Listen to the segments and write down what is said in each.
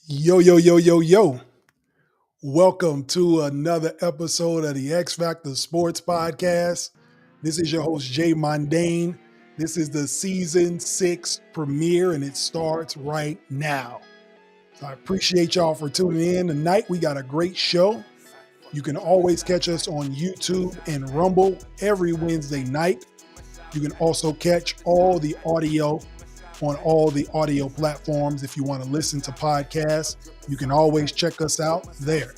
Yo, yo, yo, yo, yo. Welcome to another episode of the X Factor Sports Podcast. This is your host, Jay Mondaine. This is the season 6 premiere, and it starts right now. So I appreciate y'all for tuning in. Tonight, we got a great show. You can always catch us on YouTube and Rumble every Wednesday night. You can also catch all the audio on all the audio platforms. If you want to listen to podcasts, you can always check us out there.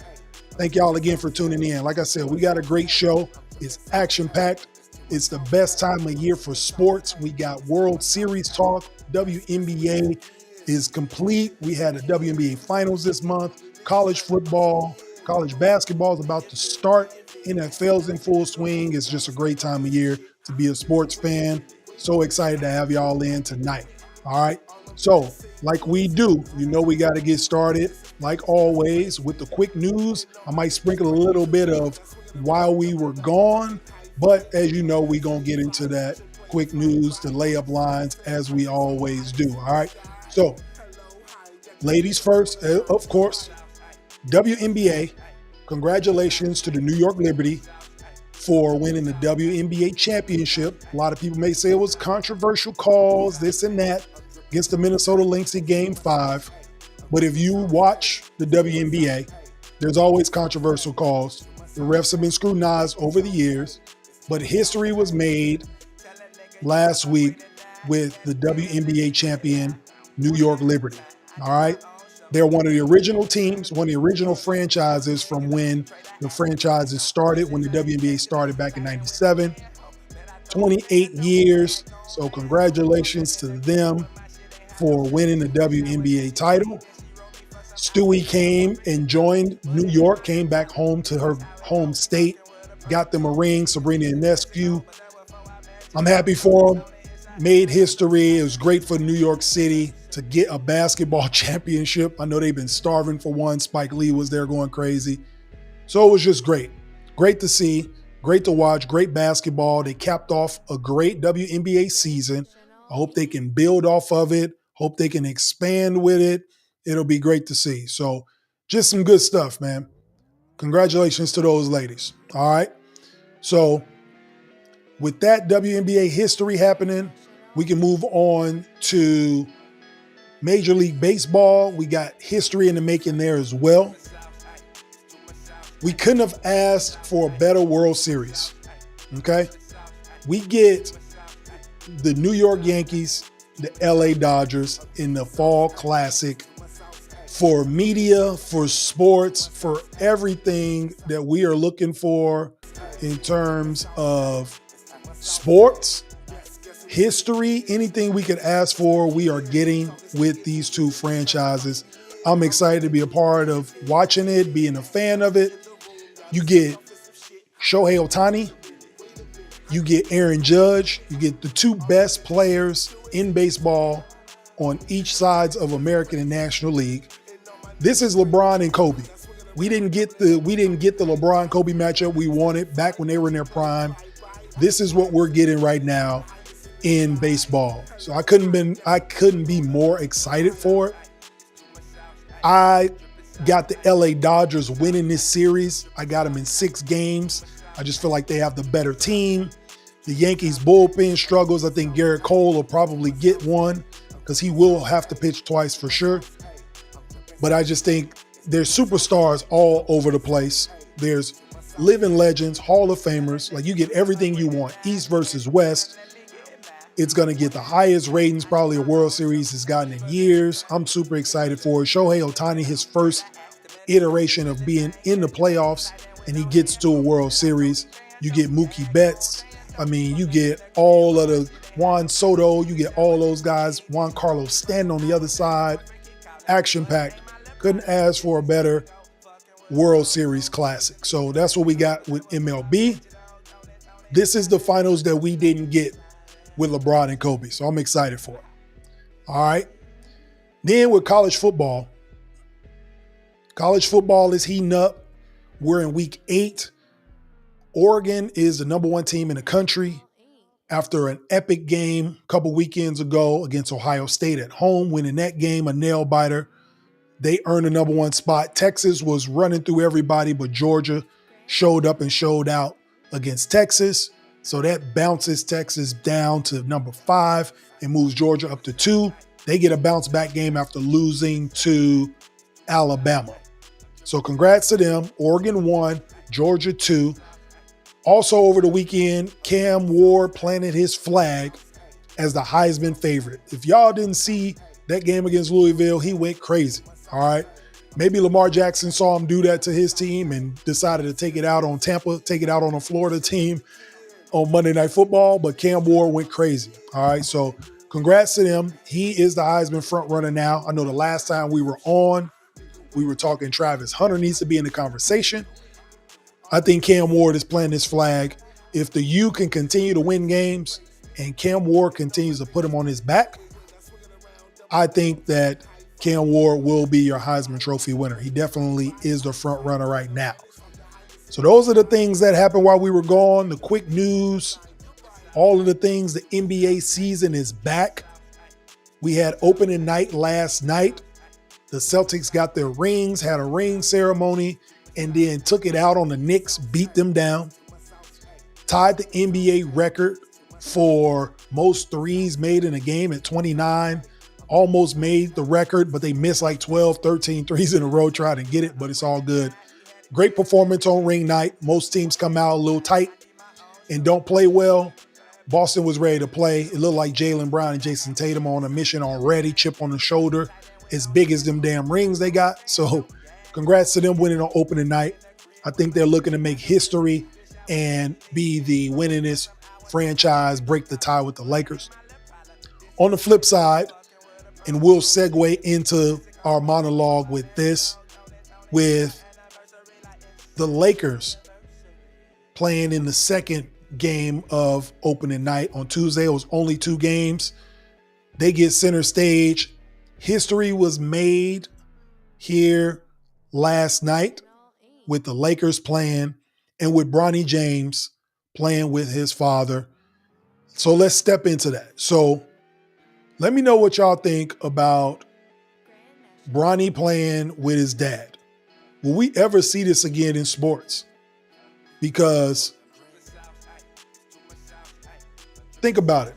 Thank y'all again for tuning in. Like I said, we got a great show. It's action-packed. It's the best time of year for sports. We got World Series talk. WNBA is complete. We had a WNBA finals this month. College football, college basketball is about to start. NFL's in full swing. It's just a great time of year to be a sports fan. So excited to have y'all in tonight. All right. So like we do, we got to get started, like always, with the quick news. I might sprinkle a little bit of while we were gone, but as you know, we're going to get into that quick news, the layup lines, as we always do. All right. So ladies first, of course, WNBA, congratulations to the New York Liberty for winning the WNBA championship. A lot of people may say it was controversial calls, this and that, against the Minnesota Lynx in Game 5. But if you watch the WNBA, there's always controversial calls. The refs have been scrutinized over the years, but history was made last week with the WNBA champion, New York Liberty. All right? They're one of the original teams, one of the original franchises from when the franchises started, when the WNBA started back in 97. 28 years. So congratulations to them for winning the WNBA title. Stewie came and joined New York, came back home to her home state, got them a ring, Sabrina Ionescu. I'm happy for them. Made history. It was great for New York City to get a basketball championship. I know they've been starving for one. Spike Lee was there going crazy. So it was just great. Great to see. Great to watch. Great basketball. They capped off a great WNBA season. I hope they can build off of it. Hope they can expand with it. It'll be great to see. So just some good stuff, man. Congratulations to those ladies. All right. So with that WNBA history happening, we can move on to Major League Baseball. We got history in the making there as well. We couldn't have asked for a better World Series. Okay. We get the New York Yankees, the LA Dodgers in the Fall Classic for media, for sports, for everything that we are looking for in terms of sports, history, anything we could ask for, we are getting with these two franchises. I'm excited to be a part of watching it, being a fan of it. You get Shohei Ohtani, you get Aaron Judge, you get the two best players in baseball on each sides of American and National League. This is LeBron and Kobe. We didn't get the LeBron Kobe matchup we wanted back when they were in their prime. This is what we're getting right now in baseball. So I couldn't be more excited for it. I got the LA Dodgers winning this series. I got them in 6 games. I just feel like they have the better team. The Yankees bullpen struggles. I think Garrett Cole will probably get one because he will have to pitch twice for sure. But I just think there's superstars all over the place. There's living legends, Hall of Famers. Like, you get everything you want. East versus West. It's going to get the highest ratings probably a World Series has gotten in years. I'm super excited for it. Shohei Ohtani, his first iteration of being in the playoffs, and he gets to a World Series. You get Mookie Betts. I mean, you get all of the Juan Soto. You get all those guys. Juan Carlos Stanton on the other side. Action-packed. Couldn't ask for a better World Series classic. So that's what we got with MLB. This is the finals that we didn't get with LeBron and Kobe. So I'm excited for it. All right. Then with college football is heating up. We're in week 8. Oregon is the number 1 team in the country after an epic game a couple weekends ago against Ohio State at home, winning that game, a nail biter. They earned the number 1 spot. Texas was running through everybody, but Georgia showed up and showed out against Texas. So that bounces Texas down to number 5 and moves Georgia up to 2. They get a bounce back game after losing to Alabama. So congrats to them. Oregon 1, Georgia 2. Also over the weekend, Cam Ward planted his flag as the Heisman favorite. If y'all didn't see that game against Louisville, he went crazy. All right. Maybe Lamar Jackson saw him do that to his team and decided to take it out on Tampa, take it out on a Florida team on Monday Night Football, but Cam Ward went crazy. All right. So congrats to them. He is the Heisman front runner now. I know the last time we were on, we were talking Travis Hunter needs to be in the conversation. I think Cam Ward is planting his flag. If the U can continue to win games and Cam Ward continues to put him on his back, I think that Cam Ward will be your Heisman Trophy winner. He definitely is the front runner right now. So those are the things that happened while we were gone. The quick news, all of the things. The NBA season is back. We had opening night last night. The Celtics got their rings, had a ring ceremony, and then took it out on the Knicks, beat them down. Tied the NBA record for most threes made in a game at 29. Almost made the record, but they missed like 12, 13 threes in a row trying to get it, but it's all good. Great performance on ring night. Most teams come out a little tight and don't play well. Boston was ready to play. It looked like Jaylen Brown and Jason Tatum on a mission already, chip on the shoulder, as big as them damn rings they got. So congrats to them winning on opening night. I think they're looking to make history and be the winningest franchise, break the tie with the Lakers. On the flip side, and we'll segue into our monologue with this, with the Lakers playing in the second game of opening night on Tuesday. It was only 2 games. They get center stage. History was made here last night with the Lakers playing and with Bronny James playing with his father. So let's step into that. So let me know what y'all think about Bronny playing with his dad. Will we ever see this again in sports? Because think about it.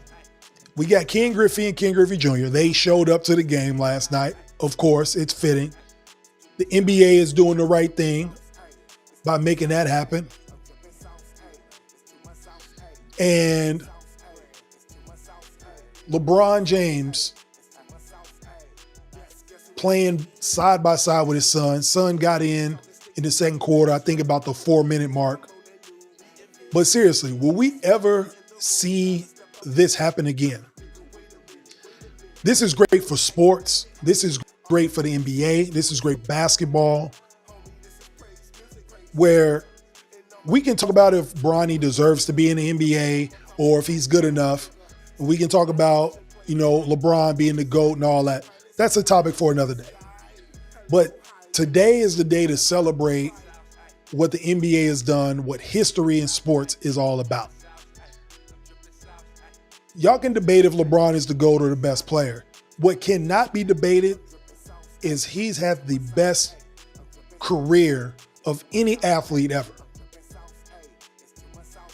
We got Ken Griffey and Ken Griffey Jr. They showed up to the game last night. Of course, it's fitting. The NBA is doing the right thing by making that happen. And LeBron James playing side by side with his son. Son got in the second quarter, I think about the 4-minute mark. But seriously, will we ever see this happen again? This is great for sports. This is great for the NBA. This is great basketball, where we can talk about if Bronny deserves to be in the NBA or if he's good enough. We can talk about, LeBron being the GOAT and all that. That's a topic for another day. But today is the day to celebrate what the NBA has done, what history in sports is all about. Y'all can debate if LeBron is the GOAT or the best player. What cannot be debated is he's had the best career of any athlete ever.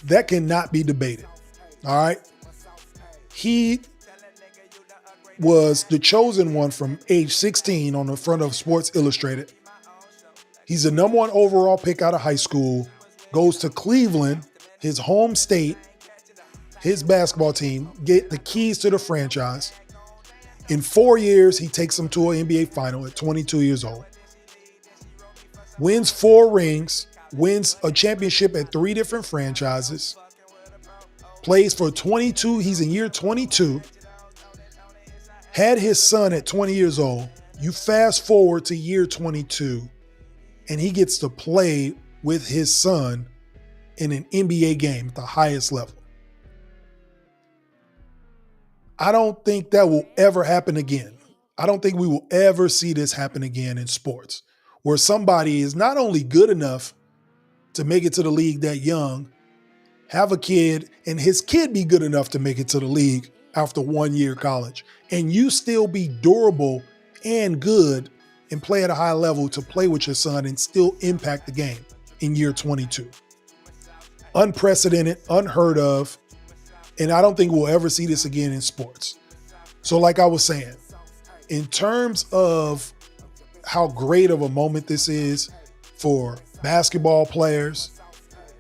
That cannot be debated. All right. He was the chosen one from age 16 on the front of Sports Illustrated. He's the number 1 overall pick out of high school, goes to Cleveland, his home state, his basketball team, get the keys to the franchise. In 4 years, he takes them to an NBA final at 22 years old. Wins 4 rings, wins a championship at 3 different franchises, plays for 22, he's in year 22, had his son at 20 years old. You fast forward to year 22, and he gets to play with his son in an NBA game at the highest level. I don't think that will ever happen again. I don't think we will ever see this happen again in sports, where somebody is not only good enough to make it to the league that young, have a kid, and his kid be good enough to make it to the league after 1 year college, and you still be durable and good and play at a high level to play with your son and still impact the game in year 22. Unprecedented, unheard of, and I don't think we'll ever see this again in sports. So like I was saying, in terms of how great of a moment this is for basketball players,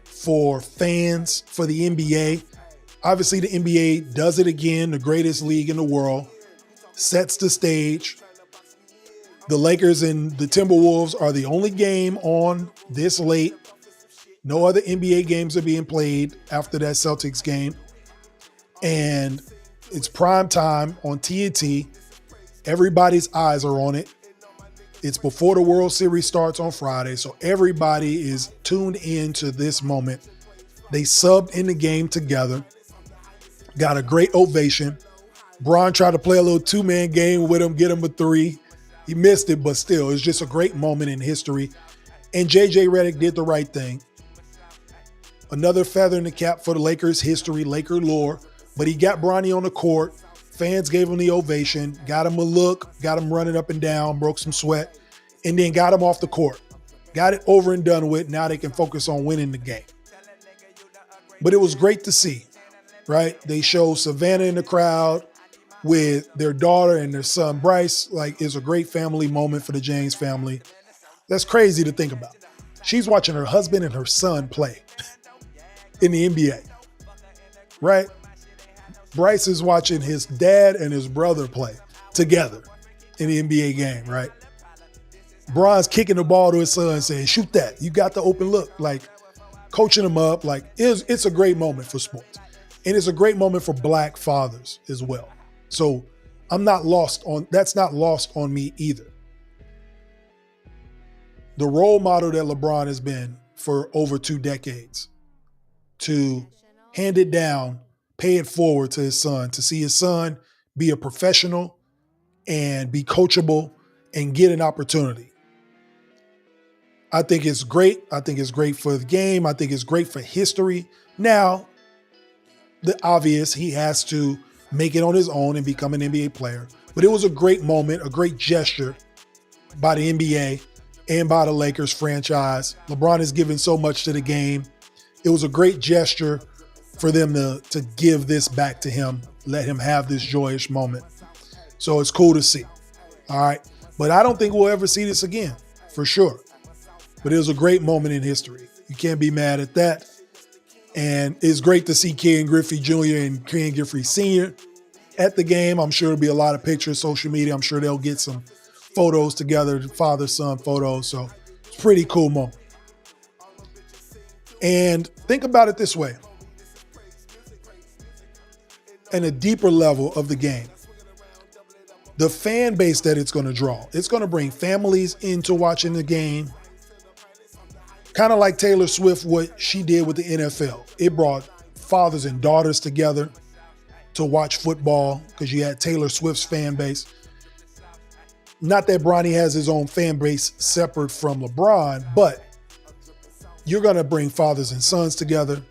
for fans, for the NBA, obviously the NBA does it again, the greatest league in the world, sets the stage. The Lakers and the Timberwolves are the only game on this late. No other NBA games are being played after that Celtics game. And it's prime time on TNT. Everybody's eyes are on it. It's before the World Series starts on Friday, so everybody is tuned in to this moment. They subbed in the game together. Got a great ovation. Bron tried to play a little two-man game with him, get him a three. He missed it, but still, it's just a great moment in history. And JJ Redick did the right thing. Another feather in the cap for the Lakers history, Laker lore. But he got Bronny on the court. Fans gave him the ovation, got him a look, got him running up and down, broke some sweat, and then got him off the court. Got it over and done with. Now they can focus on winning the game. But it was great to see, right? They showed Savannah in the crowd with their daughter and their son, Bryce. Like, it's a great family moment for the James family. That's crazy to think about. She's watching her husband and her son play in the NBA, right? Bryce is watching his dad and his brother play together in the NBA game, right? Bron's kicking the ball to his son saying, shoot that. You got the open look, like coaching him up. Like it's a great moment for sports. And it's a great moment for Black fathers as well. So that's not lost on me either. The role model that LeBron has been for over 2 decades to hand it down, pay it forward to his son, to see his son be a professional and be coachable and get an opportunity. I think it's great. I think it's great for the game. I think it's great for history. Now, the obvious, he has to make it on his own and become an NBA player. But it was a great moment, a great gesture by the NBA and by the Lakers franchise. LeBron has given so much to the game. It was a great gesture for them to give this back to him, let him have this joyous moment. So it's cool to see. All right. But I don't think we'll ever see this again, for sure. But it was a great moment in history. You can't be mad at that. And it's great to see Ken Griffey Jr. and Ken Griffey Sr. at the game. I'm sure there'll be a lot of pictures, social media. I'm sure they'll get some photos together, father-son photos. So it's a pretty cool moment. And think about it this way. And a deeper level of the game, the fan base that it's going to draw. It's going to bring families into watching the game. Kind of like Taylor Swift, what she did with the NFL. It brought fathers and daughters together to watch football because you had Taylor Swift's fan base. Not that Bronny has his own fan base separate from LeBron, but you're going to bring fathers and sons together.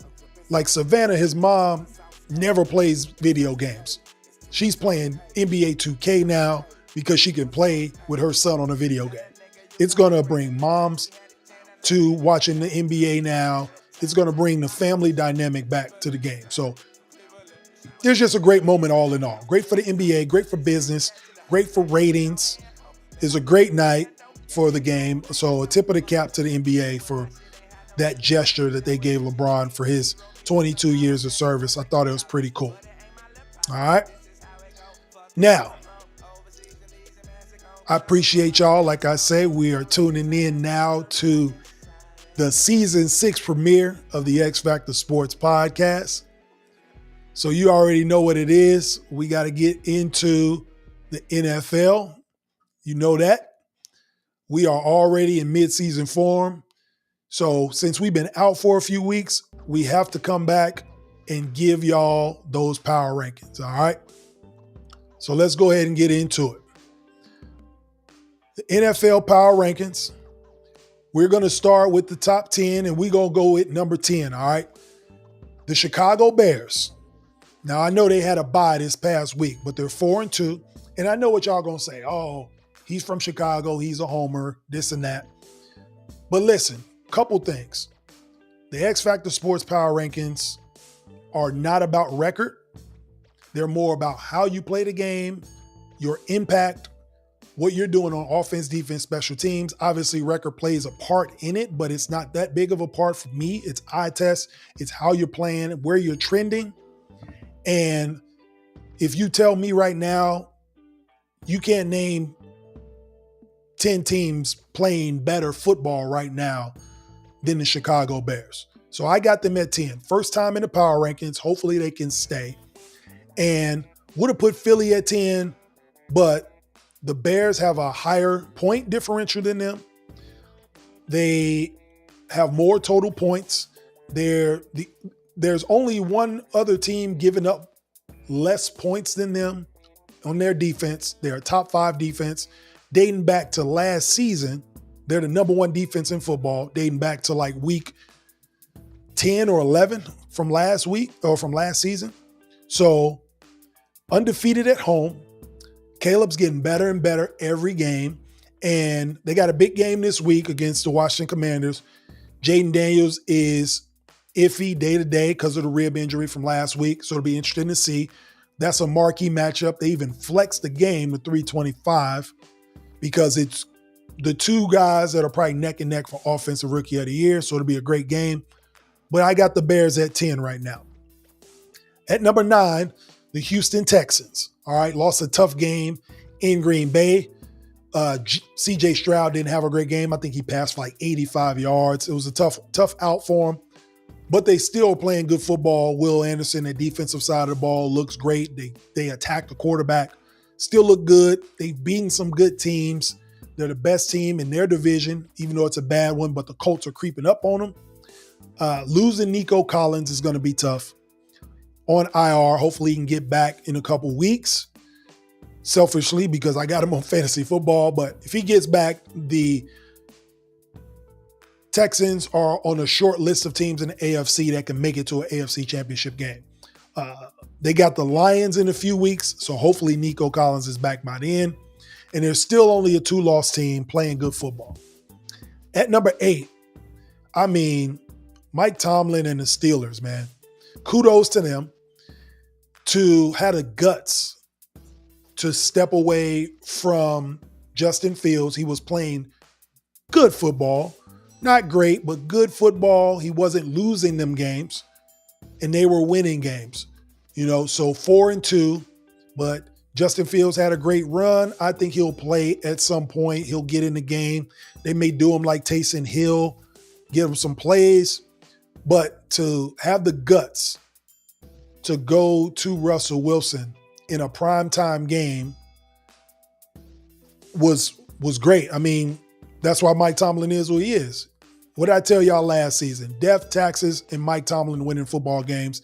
Like Savannah, his mom never plays video games. She's playing NBA 2K now because she can play with her son on a video game. It's going to bring moms to watching the NBA now. It's going to bring the family dynamic back to the game. So there's just a great moment all in all. Great for the NBA, great for business, great for ratings. It's a great night for the game. So a tip of the cap to the NBA for that gesture that they gave LeBron for his 22 years of service. I thought it was pretty cool. All right. Now, I appreciate y'all. Like I say, we are tuning in now to the season 6 premiere of the X Factor Sports Podcast. So you already know what it is. We got to get into the NFL. You know that. We are already in mid-season form. So since we've been out for a few weeks, we have to come back and give y'all those power rankings, all right? So let's go ahead and get into it. The NFL power rankings, we're going to start with the top 10, and we're going to go with number 10, all right? The Chicago Bears. Now, I know they had a bye this past week, but they're 4-2, and I know what y'all going to say. Oh, He's from Chicago. He's a homer, this and that. But listen, couple things. The X Factor Sports Power Rankings are not about record. They're more about how you play the game, your impact, what you're doing on offense, defense, special teams. Obviously, record plays a part in it, but it's not that big of a part for me. It's eye test. It's how you're playing, where you're trending. And if you tell me right now, you can't name 10 teams playing better football right now than the Chicago Bears. So I got them at 10. First time in the power rankings. Hopefully they can stay. And would have put Philly at 10, but the Bears have a higher point differential than them. They have more total points. There's only one other team giving up less points than them on their defense. They're a top 5 defense. Dating back to last season, they're the number 1 defense in football, dating back to like week 10 or 11 from last week or from last season. So undefeated at home. Caleb's getting better and better every game. And they got a big game this week against the Washington Commanders. Jaden Daniels is iffy day to day because of the rib injury from last week. So it'll be interesting to see. That's a marquee matchup. They even flexed the game to 325 because it's the two guys that are probably neck and neck for Offensive Rookie of the Year. So it'll be a great game. But I got the Bears at 10 right now. At number 9, the Houston Texans. All right, lost a tough game in Green Bay. C.J. Stroud didn't have a great game. I think he passed for like 85 yards. It was a tough out for him. But they still playing good football. Will Anderson, the defensive side of the ball, looks great. They attack the quarterback. Still look good. They've beaten some good teams. They're the best team in their division, even though it's a bad one, but the Colts are creeping up on them. Losing Nico Collins is going to be tough. On IR, hopefully he can get back in a couple weeks. Selfishly, because I got him on fantasy football. But if he gets back, the Texans are on a short list of teams in the AFC that can make it to an AFC championship game. They got the Lions in a few weeks, so hopefully Nico Collins is back by then. And there's still only a 2-loss team playing good football. At number 8, Mike Tomlin and the Steelers, man. Kudos to them to have the guts to step away from Justin Fields. He was playing good football. Not great, but good football. He wasn't losing them games, and they were winning games. So 4-2, but Justin Fields had a great run. I think he'll play at some point. He'll get in the game. They may do him like Taysom Hill, give him some plays, but to have the guts to go to Russell Wilson in a primetime game was great. That's why Mike Tomlin is who he is. What did I tell y'all last season? Death, taxes, and Mike Tomlin winning football games.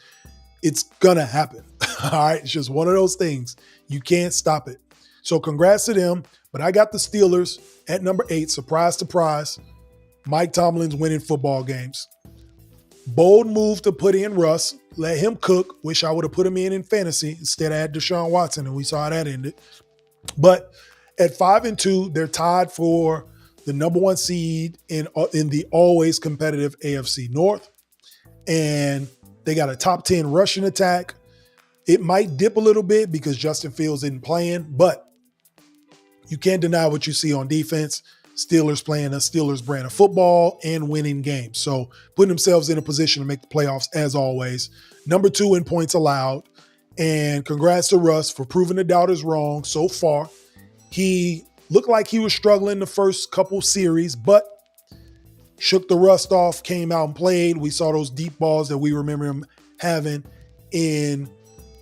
It's going to happen. All right. It's just one of those things. You can't stop it. So congrats to them. But I got the Steelers at number 8. Surprise, surprise. Mike Tomlin's winning football games. Bold move to put in Russ. Let him cook. Wish I would have put him in fantasy. Instead I had Deshaun Watson, and we saw how that ended. But at 5-2, they're tied for the number 1 seed in the always competitive AFC North. And they got a top 10 rushing attack. It might dip a little bit because Justin Fields isn't playing, but you can't deny what you see on defense. Steelers playing a Steelers brand of football and winning games. So putting themselves in a position to make the playoffs as always. Number 2 in points allowed. And congrats to Russ for proving the doubters wrong so far. He looked like he was struggling the first couple series, but shook the rust off, came out and played. We saw those deep balls that we remember him having in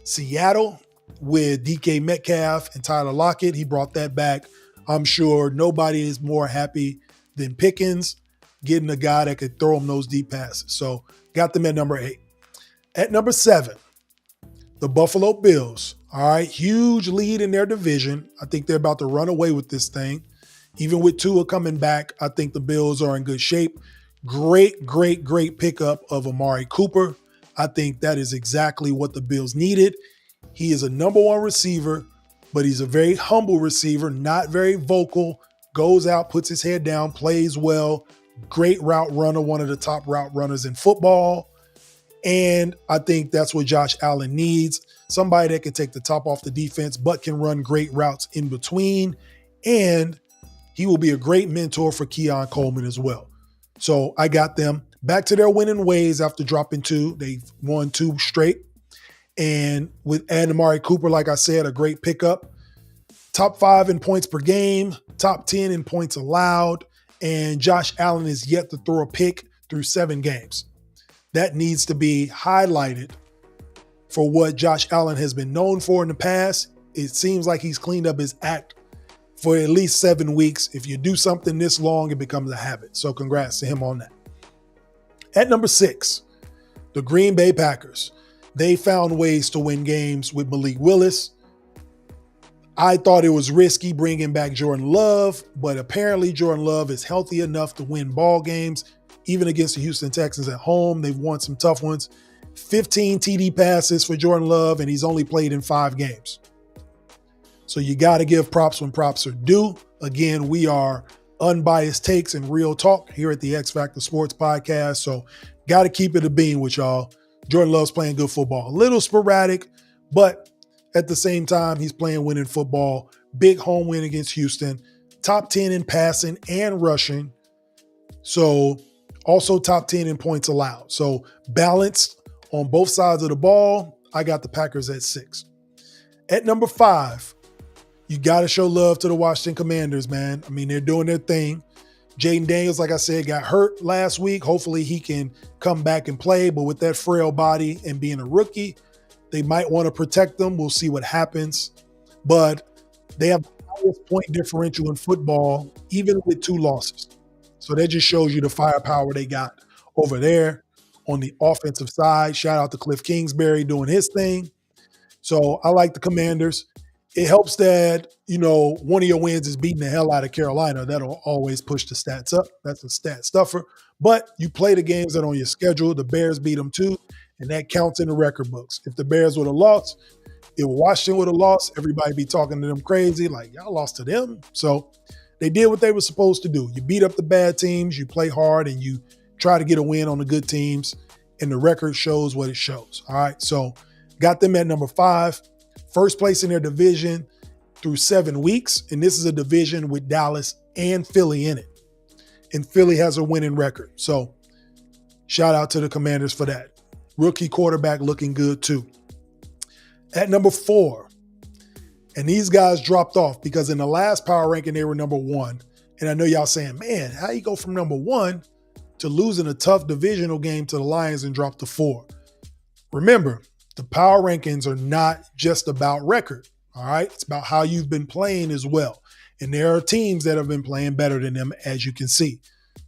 Seattle with DK Metcalf and Tyler Lockett. He brought that back. I'm sure nobody is more happy than Pickens getting a guy that could throw him those deep passes. So got them at number 8. At number 7, the Buffalo Bills. All right, huge lead in their division. I think they're about to run away with this thing. Even with Tua coming back, I think the Bills are in good shape. Great pickup of Amari Cooper. I think that is exactly what the Bills needed. He is a number 1 receiver but he's a very humble receiver, not very vocal, goes out, puts his head down, plays well, great route runner, one of the top route runners in football. And I think that's what Josh Allen needs. Somebody that can take the top off the defense, but can run great routes in between. And he will be a great mentor for Keon Coleman as well. So I got them back to their winning ways after dropping 2. They've won 2 straight. And with Amari Cooper, like I said, a great pickup. Top 5 in points per game, top 10 in points allowed. And Josh Allen is yet to throw a pick through 7 games. That needs to be highlighted for what Josh Allen has been known for in the past. It seems like he's cleaned up his act for at least 7 weeks. If you do something this long, it becomes a habit. So congrats to him on that. At number 6, the Green Bay Packers. They found ways to win games with Malik Willis. I thought it was risky bringing back Jordan Love, but apparently Jordan Love is healthy enough to win ball games. Even against the Houston Texans at home, they've won some tough ones. 15 TD passes for Jordan Love, and he's only played in 5 games. So you got to give props when props are due. Again, we are unbiased takes and real talk here at the X Factor Sports Podcast. So got to keep it a bean with y'all. Jordan Love's playing good football. A little sporadic, but at the same time, he's playing winning football. Big home win against Houston. Top 10 in passing and rushing. So also top 10 in points allowed. So balanced on both sides of the ball. I got the Packers at 6. At number 5, you got to show love to the Washington Commanders, man. I mean, they're doing their thing. Jaden Daniels, like I said, got hurt last week. Hopefully he can come back and play. But with that frail body and being a rookie, they might want to protect them. We'll see what happens. But they have the highest point differential in football, even with 2 losses. So that just shows you the firepower they got over there on the offensive side. Shout out to Cliff Kingsbury doing his thing. So I like the Commanders. It helps that, one of your wins is beating the hell out of Carolina. That'll always push the stats up. That's a stat stuffer. But you play the games that are on your schedule. The Bears beat them too, and that counts in the record books. If the Bears would have lost, if Washington would have lost, everybody be talking to them crazy, like, y'all lost to them. So they did what they were supposed to do. You beat up the bad teams, you play hard, and you try to get a win on the good teams, and the record shows what it shows. All right, so got them at number 5. First place in their division through 7 weeks, and this is a division with Dallas and Philly in it. And Philly has a winning record. So shout out to the Commanders for that. Rookie quarterback looking good too. At number 4, and these guys dropped off because in the last power ranking, they were number 1. And I know y'all saying, man, how you go from number 1 to losing a tough divisional game to the Lions and drop to 4? Remember, the power rankings are not just about record, all right? It's about how you've been playing as well. And there are teams that have been playing better than them, as you can see.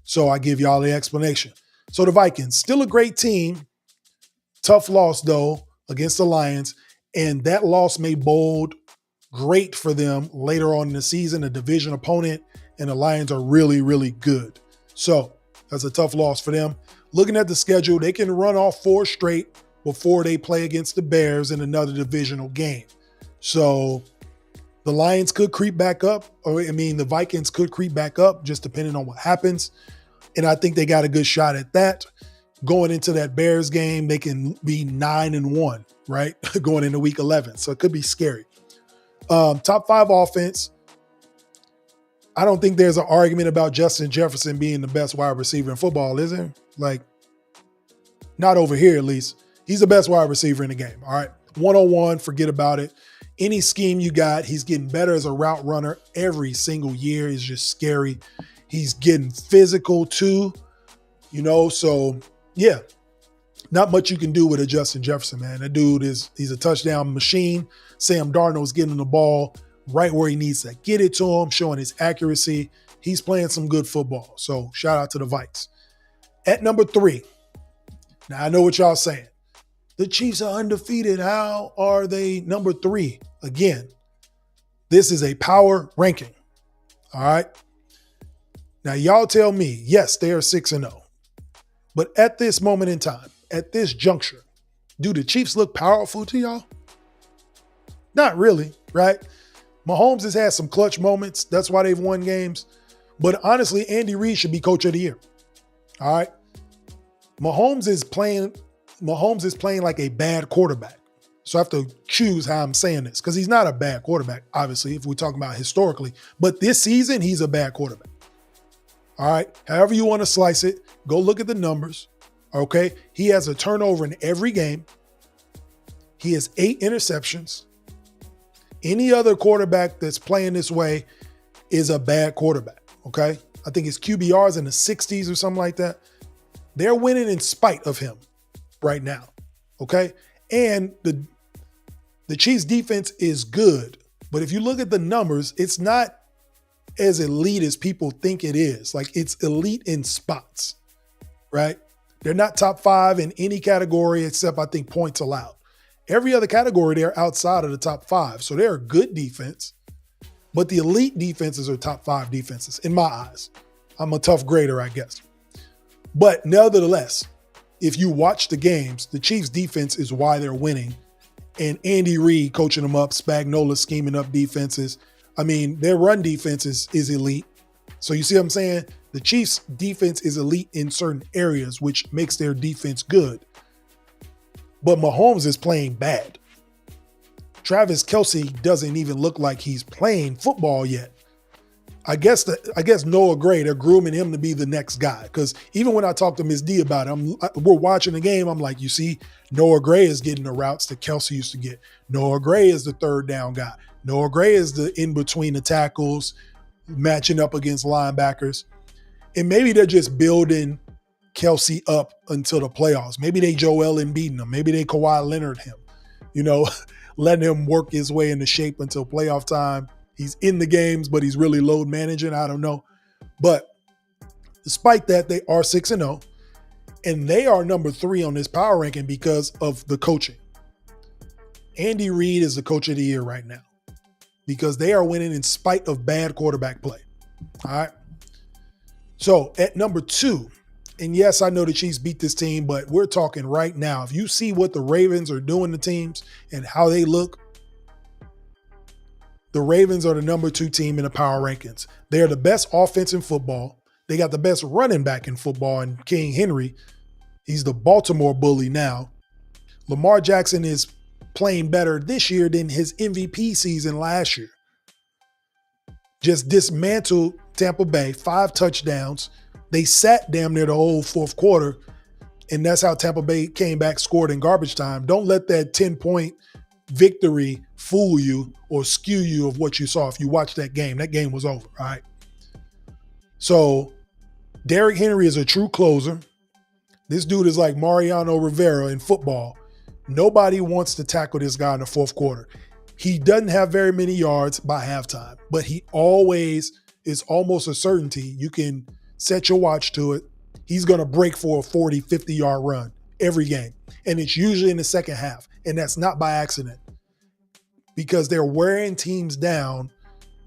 So I give y'all the explanation. So the Vikings, still a great team. Tough loss, though, against the Lions. And that loss may bode great for them later on in the season, a division opponent, and the Lions are really, really good. So that's a tough loss for them. Looking at the schedule, they can run off 4 straight before they play against the Bears in another divisional game. So the Lions could creep back up, the Vikings could creep back up, just depending on what happens. And I think they got a good shot at that. Going into that Bears game, they can be 9-1, right? Going into week 11. So it could be scary. Top 5 offense. I don't think there's an argument about Justin Jefferson being the best wide receiver in football, is there? Not over here, at least. He's the best wide receiver in the game, all right? 101, forget about it. Any scheme you got, he's getting better as a route runner every single year. Is just scary. He's getting physical too, so yeah. Not much you can do with a Justin Jefferson, man. That dude he's a touchdown machine. Sam Darnold's getting the ball right where he needs to get it to him, showing his accuracy. He's playing some good football. So shout out to the Vikes. At number 3, now I know what y'all saying. The Chiefs are undefeated. How are they number 3? Again, this is a power ranking. All right. Now, y'all tell me, yes, they are 6-0. But at this moment in time, at this juncture, do the Chiefs look powerful to y'all? Not really, right? Mahomes has had some clutch moments. That's why they've won games. But honestly, Andy Reid should be coach of the year. All right. Mahomes is playing like a bad quarterback. So I have to choose how I'm saying this because he's not a bad quarterback, obviously, if we're talking about historically. But this season, he's a bad quarterback. All right. However you want to slice it, go look at the numbers. Okay. He has a turnover in every game. He has 8 interceptions. Any other quarterback that's playing this way is a bad quarterback. Okay. I think his QBR is in the 60s or something like that. They're winning in spite of him right now. Okay. And the Chiefs defense is good. But if you look at the numbers, it's not as elite as people think it is. Like, it's elite in spots, right? They're not top 5 in any category except, I think, points allowed. Every other category, they're outside of the top 5. So they're a good defense. But the elite defenses are top 5 defenses, in my eyes. I'm a tough grader, I guess. But nevertheless, if you watch the games, the Chiefs' defense is why they're winning. And Andy Reid coaching them up, Spagnuolo scheming up defenses. I mean, their run defense is elite. So you see what I'm saying? The Chiefs' defense is elite in certain areas, which makes their defense good. But Mahomes is playing bad. Travis Kelce doesn't even look like he's playing football yet. I guess Noah Gray, they're grooming him to be the next guy. Because even when I talked to Ms. D about it, we're watching the game, I'm like, you see, Noah Gray is getting the routes that Kelce used to get. Noah Gray is the third down guy. Noah Gray is the in between the tackles, matching up against linebackers. And maybe they're just building Kelce up until the playoffs. Maybe they Joel Embiid him. Maybe they Kawhi Leonard him. Letting him work his way into shape until playoff time. He's in the games, but he's really load managing. I don't know. But despite that, they are 6-0. And they are number 3 on this power ranking because of the coaching. Andy Reid is the coach of the year right now because they are winning in spite of bad quarterback play. All right. So at number 2, and yes, I know the Chiefs beat this team, but we're talking right now. If you see what the Ravens are doing to teams and how they look, the Ravens are the number 2 team in the power rankings. They are the best offense in football. They got the best running back in football in King Henry. He's the Baltimore bully now. Lamar Jackson is playing better this year than his MVP season last year. Just dismantled Tampa Bay, 5 touchdowns. They sat damn near the whole fourth quarter, and that's how Tampa Bay came back, scored in garbage time. Don't let that 10-point victory fool you or skew you of what you saw. If you watch that game was over, all right? So Derrick Henry is a true closer. This dude is like Mariano Rivera in football. Nobody wants to tackle this guy in the fourth quarter. He doesn't have very many yards by halftime, but he always is almost a certainty. You can set your watch to it. He's going to break for a 40, 50-yard run every game. And it's usually in the second half. And that's not by accident because they're wearing teams down.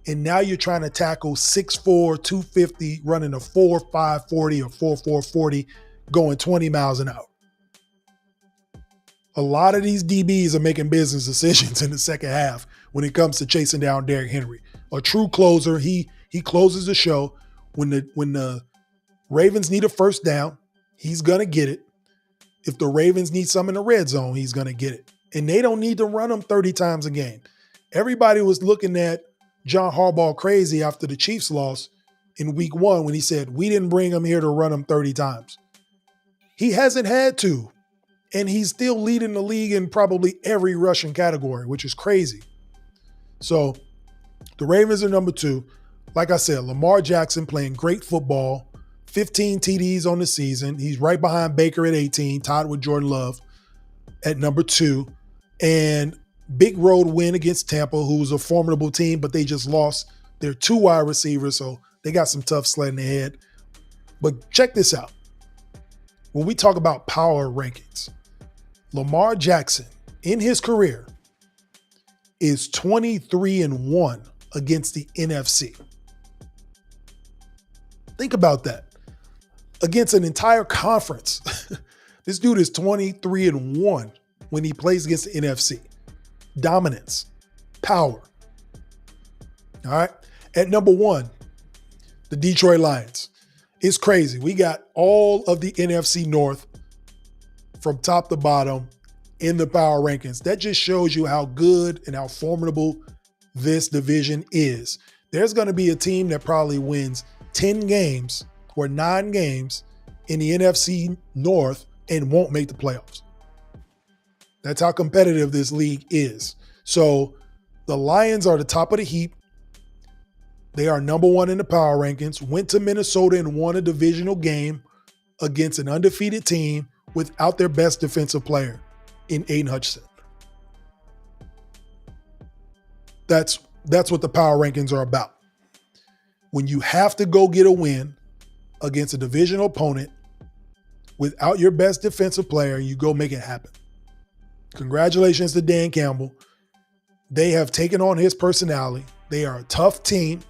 And now you're trying to tackle 6'4", 250, running a 4.5 40 or 4.4 40, going 20 miles an hour. A lot of these DBs are making business decisions in the second half when it comes to chasing down Derrick Henry. A true closer, he closes the show. When the Ravens need a first down, he's going to get it. If the Ravens need some in the red zone, he's going to get it. And they don't need to run him 30 times a game. Everybody was looking at John Harbaugh crazy after the Chiefs loss in week 1 when he said, we didn't bring him here to run him 30 times. He hasn't had to. And he's still leading the league in probably every rushing category, which is crazy. So the Ravens are number 2. Like I said, Lamar Jackson playing great football, 15 TDs on the season. He's right behind Baker at 18, tied with Jordan Love at number 2. And big road win against Tampa, who's a formidable team, but they just lost their 2 wide receivers, so they got some tough sledding ahead. But check this out. When we talk about power rankings, Lamar Jackson in his career is 23-1 against the NFC. Think about that. Against an entire conference. This dude is 23-1 when he plays against the NFC. Dominance, power. All right. At number 1, the Detroit Lions. It's crazy. We got all of the NFC North from top to bottom in the power rankings. That just shows you how good and how formidable this division is. There's going to be a team that probably wins 10 games or 9 games in the NFC North and won't make the playoffs. That's how competitive this league is. So the Lions are the top of the heap. They are number 1 in the power rankings, went to Minnesota and won a divisional game against an undefeated team without their best defensive player in Aiden Hutchinson. That's what the power rankings are about. When you have to go get a win against a divisional opponent without your best defensive player, you go make it happen. Congratulations to Dan Campbell. They have taken on his personality. They are a tough team.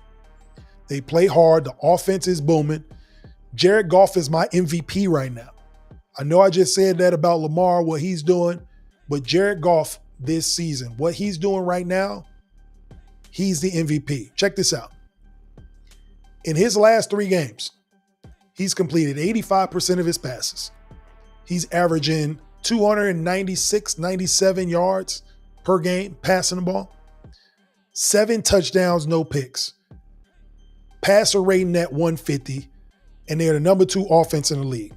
They play hard. The offense is booming. Jared Goff is my MVP right now. I know I just said that about Lamar, what he's doing, but Jared Goff this season, what he's doing right now, he's the MVP. Check this out. In his last 3 games, he's completed 85% of his passes. He's averaging 296, 97 yards per game passing the ball. 7 touchdowns, no picks. Passer rating at 150, and they're the number 2 offense in the league.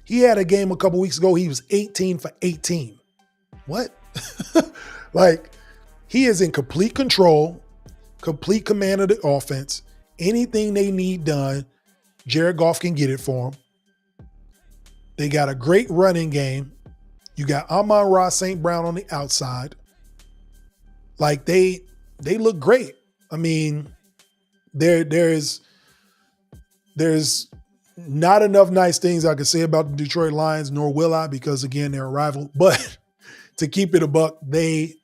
He had a game a couple weeks ago. He was 18 for 18. What? Like, he is in complete control, complete command of the offense. Anything they need done, Jared Goff can get it for them. They got a great running game. You got Amon-Ra St. Brown on the outside. Like, they look great. I mean, there's not enough nice things I can say about the Detroit Lions, nor will I, because again, they're a rival. But to keep it a buck, they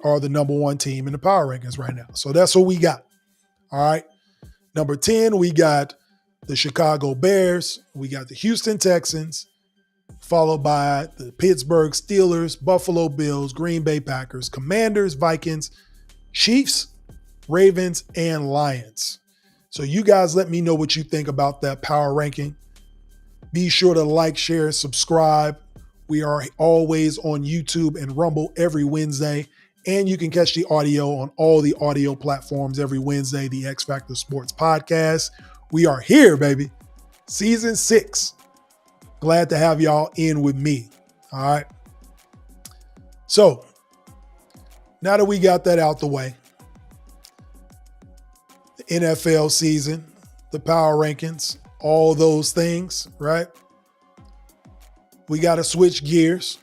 are the number 1 team in the power rankings right now. So that's what we got. All right. Number 10, we got the Chicago Bears. We got the Houston Texans, followed by the Pittsburgh Steelers, Buffalo Bills, Green Bay Packers, Commanders, Vikings, Chiefs, Ravens, and Lions. So you guys let me know what you think about that power ranking. Be sure to like, share, subscribe. We are always on YouTube and Rumble every Wednesday. And you can catch the audio on all the audio platforms every Wednesday, the X Factor Sports Podcast. We are here, baby. Season 6. Glad to have y'all in with me. All right. So now that we got that out the way, the NFL season, the power rankings, all those things, right? We got to switch gears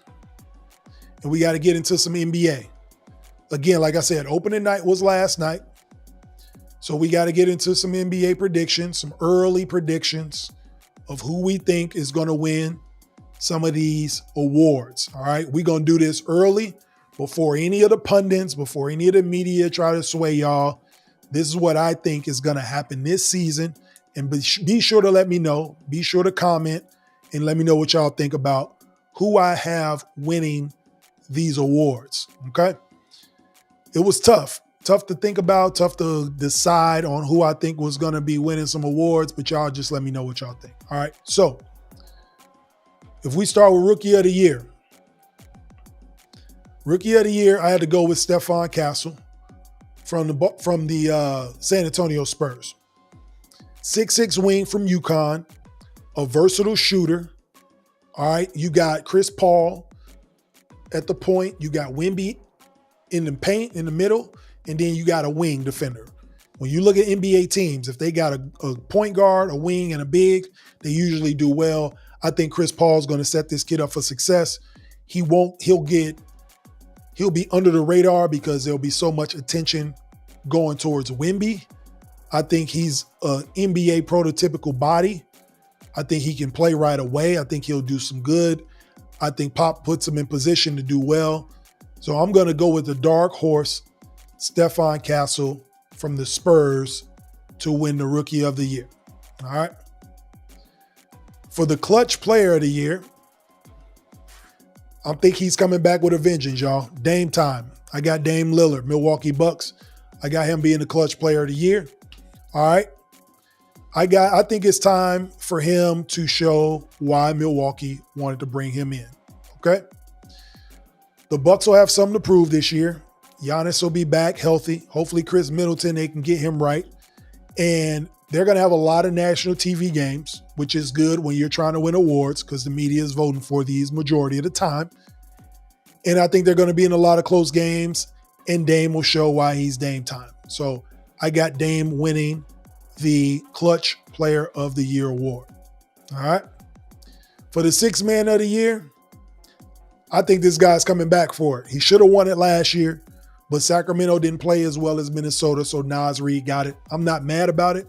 and we got to get into some NBA. Again, like I said, opening night was last night. So we got to get into some NBA predictions, some early predictions of who we think is going to win some of these awards. All right. We're going to do this early before any of the pundits, before any of the media try to sway y'all. This is what I think is going to happen this season. And be sure to let me know. Be sure to comment and let me know what y'all think about who I have winning these awards. Okay. It was tough to think about, tough to decide on who I think was going to be winning some awards, but y'all just let me know what y'all think. All right. So if we start with Rookie of the Year, I had to go with Stephon Castle from the San Antonio Spurs. 6'6" wing from UConn, a versatile shooter. All right. You got Chris Paul at the point. You got Wemby in the paint in the middle, and then you got a wing defender. When you look at NBA teams, if they got a point guard, a wing, and a big, they usually do well. I think Chris Paul is going to set this kid up for success. He'll be under the radar because there'll be so much attention going towards Wemby. I think he's an NBA prototypical body. I think he can play right away. I think he'll do some good. I think Pop puts him in position to do well. So I'm going to go with the dark horse, Stephon Castle from the Spurs to win the Rookie of the Year. All right. For the Clutch Player of the Year, I think he's coming back with a vengeance, y'all. Dame time. I got Dame Lillard, Milwaukee Bucks. I got him being the clutch player of the year. All right. I think it's time for him to show why Milwaukee wanted to bring him in. Okay. The Bucks will have something to prove this year. Giannis will be back healthy. Hopefully Chris Middleton, they can get him right. And they're going to have a lot of national TV games, which is good when you're trying to win awards because the media is voting for these majority of the time. And I think they're going to be in a lot of close games, and Dame will show why he's Dame time. So I got Dame winning the Clutch Player of the Year award. All right. For the Sixth Man of the Year, I think this guy's coming back for it. He should have won it last year, but Sacramento didn't play as well as Minnesota, so Naz Reid got it. I'm not mad about it,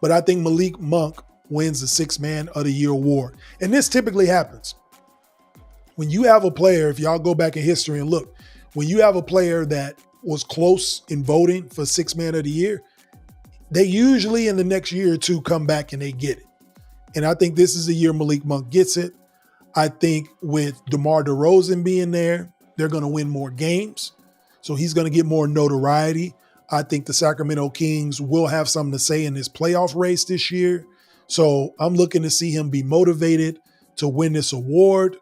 but I think Malik Monk wins the Sixth Man of the Year award. And this typically happens. When you have a player, if y'all go back in history and look, when you have a player that was close in voting for Sixth Man of the Year, they usually in the next year or two come back and they get it. And I think this is the year Malik Monk gets it. I think with DeMar DeRozan being there, they're going to win more games. So he's going to get more notoriety. I think the Sacramento Kings will have something to say in this playoff race this year. So I'm looking to see him be motivated to win this award.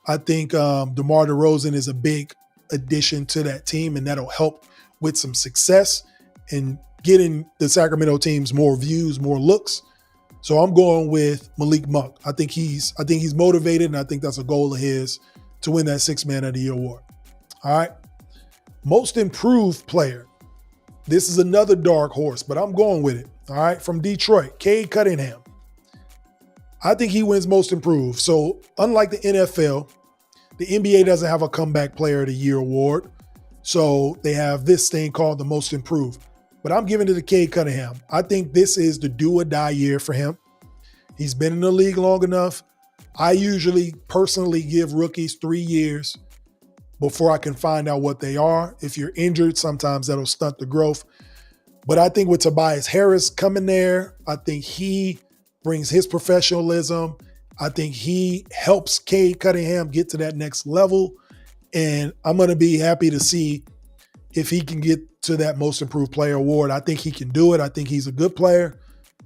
I think DeMar DeRozan is a big addition to that team, and that'll help with some success and getting the Sacramento teams more views, more looks. So I'm going with Malik Monk. I think he's motivated, and I think that's a goal of his to win that Sixth Man of the Year award. All right. Most Improved Player. This is another dark horse, but I'm going with it. All right. From Detroit, Cade Cunningham. I think he wins Most Improved. So unlike the NFL, the NBA doesn't have a Comeback Player of the Year award. So they have this thing called the Most Improved. But I'm giving it to Cade Cunningham. I think this is the do or die year for him. He's been in the league long enough. I usually personally give rookies 3 years before I can find out what they are. If you're injured, sometimes that'll stunt the growth. But I think with Tobias Harris coming there, I think he brings his professionalism. I think he helps Cade Cunningham get to that next level. And I'm going to be happy to see if he can get to that Most Improved Player award. I think he can do it. I think he's a good player,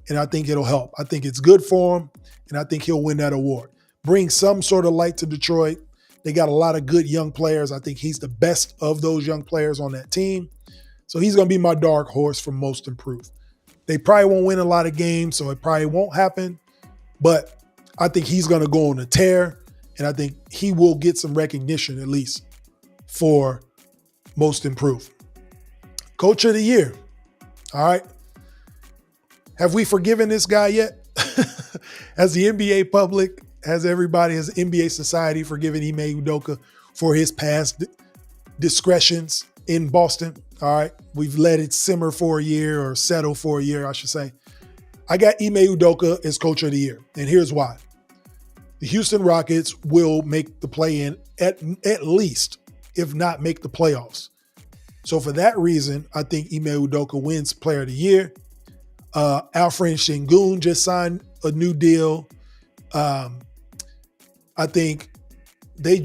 and I think it'll help. I think it's good for him, and I think he'll win that award. Bring some sort of light to Detroit. They got a lot of good young players. I think he's the best of those young players on that team. So he's going to be my dark horse for Most Improved. They probably won't win a lot of games, so it probably won't happen. But I think he's going to go on a tear, and I think he will get some recognition at least for Most Improved. Coach of the Year. All right. Have we forgiven this guy yet? Has the NBA public, has everybody, has NBA society forgiven Ime Udoka for his past discretions in Boston? All right. We've let it simmer for a year, or settle for a year, I should say. I got Ime Udoka as Coach of the Year, and here's why. The Houston Rockets will make the play-in at least, if not make the playoffs. So for that reason, I think Ime Udoka wins Player of the Year. Alfred Sengun just signed a new deal. I think they're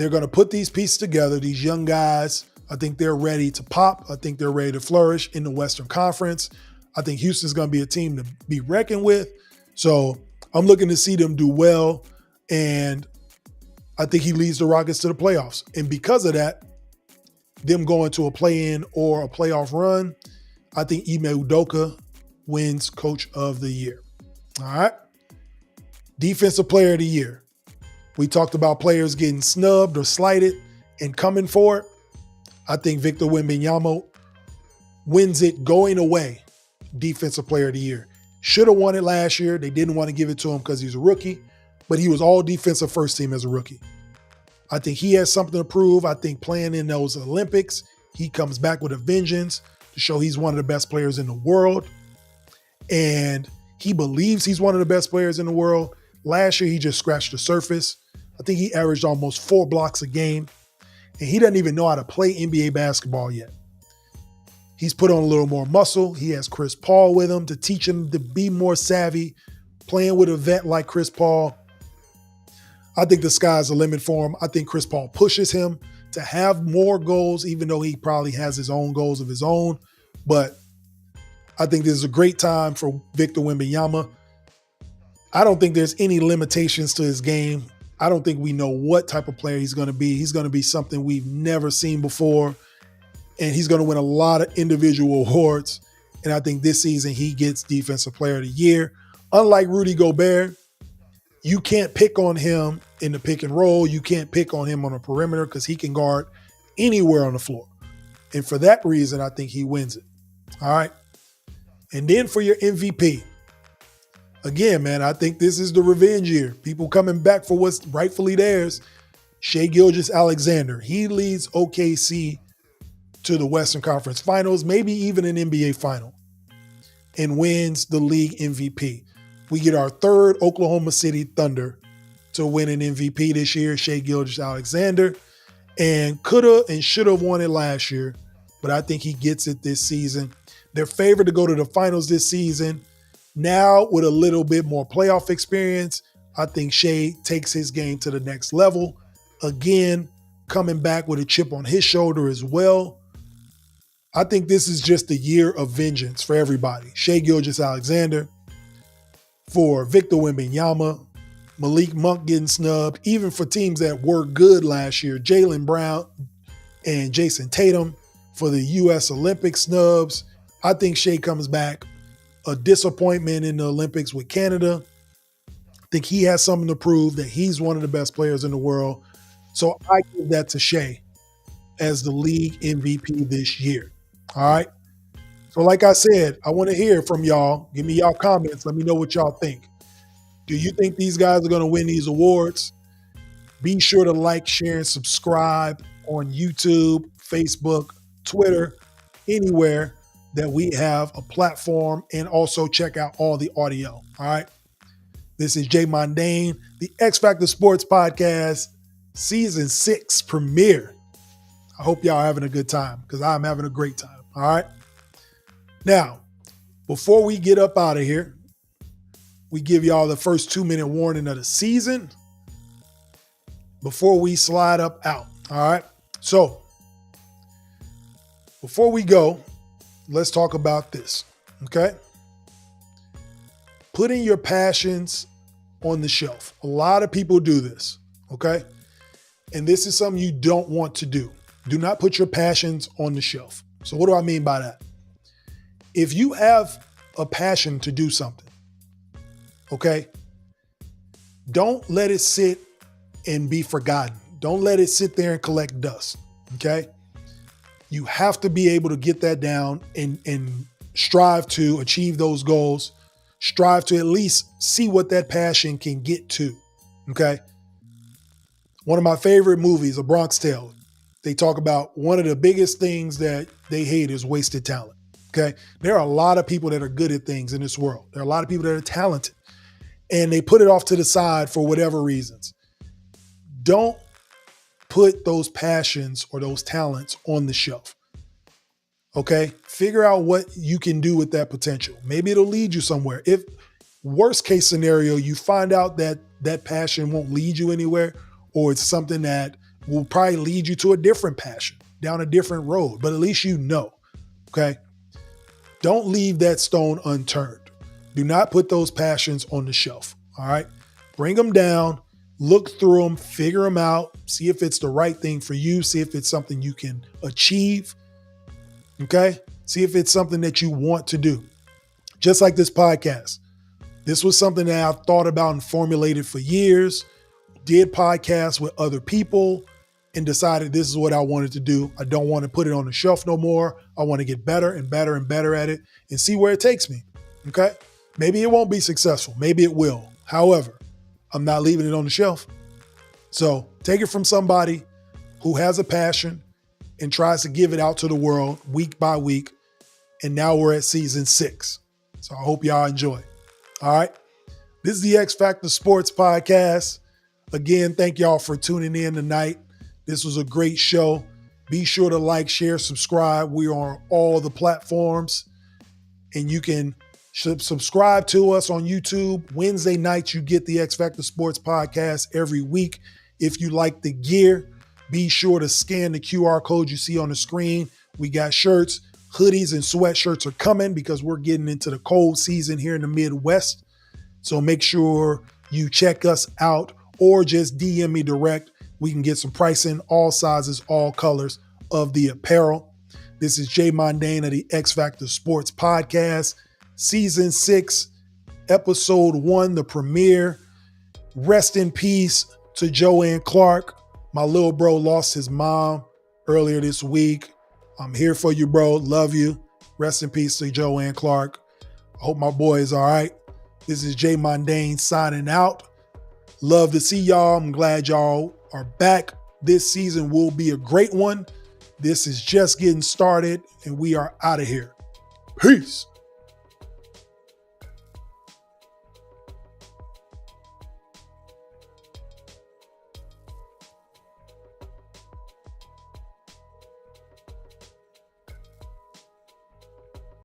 going to put these pieces together, these young guys. I think they're ready to pop. I think they're ready to flourish in the Western Conference. I think Houston's going to be a team to be reckoned with. So I'm looking to see them do well, and I think he leads the Rockets to the playoffs. And because of that, them going to a play-in or a playoff run, I think Ime Udoka wins Coach of the Year. All right. Defensive Player of the Year. We talked about players getting snubbed or slighted and coming for it. I think Victor Wembanyama wins it going away. Defensive Player of the Year. Should have won it last year. They didn't want to give it to him because he's a rookie, but he was all defensive first team as a rookie. I think he has something to prove. I think playing in those Olympics, he comes back with a vengeance to show he's one of the best players in the world. And he believes he's one of the best players in the world. Last year, he just scratched the surface. I think he averaged almost 4 blocks a game. And he doesn't even know how to play NBA basketball yet. He's put on a little more muscle. He has Chris Paul with him to teach him to be more savvy. Playing with a vet like Chris Paul, I think the sky's the limit for him. I think Chris Paul pushes him. to have more goals, even though he probably has his own goals of his own. But I think this is a great time for Victor Wembanyama. I don't think there's any limitations to his game. I don't think we know what type of player he's going to be. He's going to be something we've never seen before, and he's going to win a lot of individual awards. And I think this season he gets Defensive Player of the Year. Unlike Rudy Gobert, you can't pick on him in the pick and roll. You can't pick on him on a perimeter because he can guard anywhere on the floor. And for that reason, I think he wins it. All right. And then for your MVP, again, man, I think this is the revenge year. People coming back for what's rightfully theirs. Shai Gilgeous-Alexander. He leads OKC to the Western Conference Finals, maybe even an NBA Final, and wins the league MVP. We get our third Oklahoma City Thunder to win an MVP this year, Shai Gilgeous-Alexander, and coulda and shoulda won it last year, but I think he gets it this season. They're favored to go to the finals this season. Now, with a little bit more playoff experience, I think Shai takes his game to the next level. Again, coming back with a chip on his shoulder as well. I think this is just a year of vengeance for everybody. Shai Gilgeous-Alexander, for Victor Wembanyama, Malik Monk getting snubbed, even for teams that were good last year, Jaylen Brown and Jason Tatum for the U.S. Olympic snubs. I think Shai comes back. A disappointment in the Olympics with Canada. I think he has something to prove that he's one of the best players in the world. So I give that to Shai as the league MVP this year. All right. So like I said, I want to hear from y'all. Give me y'all comments. Let me know what y'all think. Do you think these guys are going to win these awards? Be sure to like, share, and subscribe on YouTube, Facebook, Twitter, anywhere that we have a platform, and also check out all the audio. All right. This is Jay Mondaine, the X Factor Sports Podcast, Season 6 premiere. I hope y'all are having a good time because I'm having a great time. All right. Now, before we get up out of here, we give y'all the first 2-minute warning of the season before we slide up out. All right. So before we go, let's talk about this. Okay. Putting your passions on the shelf. A lot of people do this. Okay. And this is something you don't want to do. Do not put your passions on the shelf. So what do I mean by that? If you have a passion to do something, okay, don't let it sit and be forgotten. Don't let it sit there and collect dust, okay? You have to be able to get that down and strive to achieve those goals. Strive to at least see what that passion can get to, okay? One of my favorite movies, A Bronx Tale, they talk about one of the biggest things that they hate is wasted talent. Okay. There are a lot of people that are good at things in this world. There are a lot of people that are talented and they put it off to the side for whatever reasons. Don't put those passions or those talents on the shelf. Okay. Figure out what you can do with that potential. Maybe it'll lead you somewhere. If worst case scenario, you find out that that passion won't lead you anywhere, or it's something that will probably lead you to a different passion down a different road, but at least you know. Okay. Don't leave that stone unturned. Do not put those passions on the shelf. All right. Bring them down, look through them, figure them out, see if it's the right thing for you. See if it's something you can achieve. Okay. See if it's something that you want to do. Just like this podcast. This was something that I've thought about and formulated for years, did podcasts with other people, and decided this is what I wanted to do. I don't want to put it on the shelf no more. I want to get better and better and better at it and see where it takes me. Okay. Maybe it won't be successful. Maybe it will. However, I'm not leaving it on the shelf. So take it from somebody who has a passion and tries to give it out to the world week by week. And now we're at season 6. So I hope y'all enjoy. All right. This is the X Factor Sports Podcast. Again, thank y'all for tuning in tonight. This was a great show. Be sure to like, share, subscribe. We are on all the platforms. And you can subscribe to us on YouTube. Wednesday nights, you get the X Factor Sports Podcast every week. If you like the gear, Be sure to scan the QR code you see on the screen. We got shirts, hoodies, and sweatshirts are coming because we're getting into the cold season here in the Midwest. So make sure you check us out or just DM me direct. We can get some pricing, all sizes, all colors of the apparel. This is Jay Mondaine of the X Factor Sports Podcast, Season 6, Episode 1, the premiere. Rest in peace to Joanne Clark. My little bro lost his mom earlier this week. I'm here for you, bro. Love you. Rest in peace to Joanne Clark. I hope my boy is all right. This is Jay Mondaine signing out. Love to see y'all. I'm glad y'all are back. This season will be a great one. This is just getting started, and we are out of here. Peace.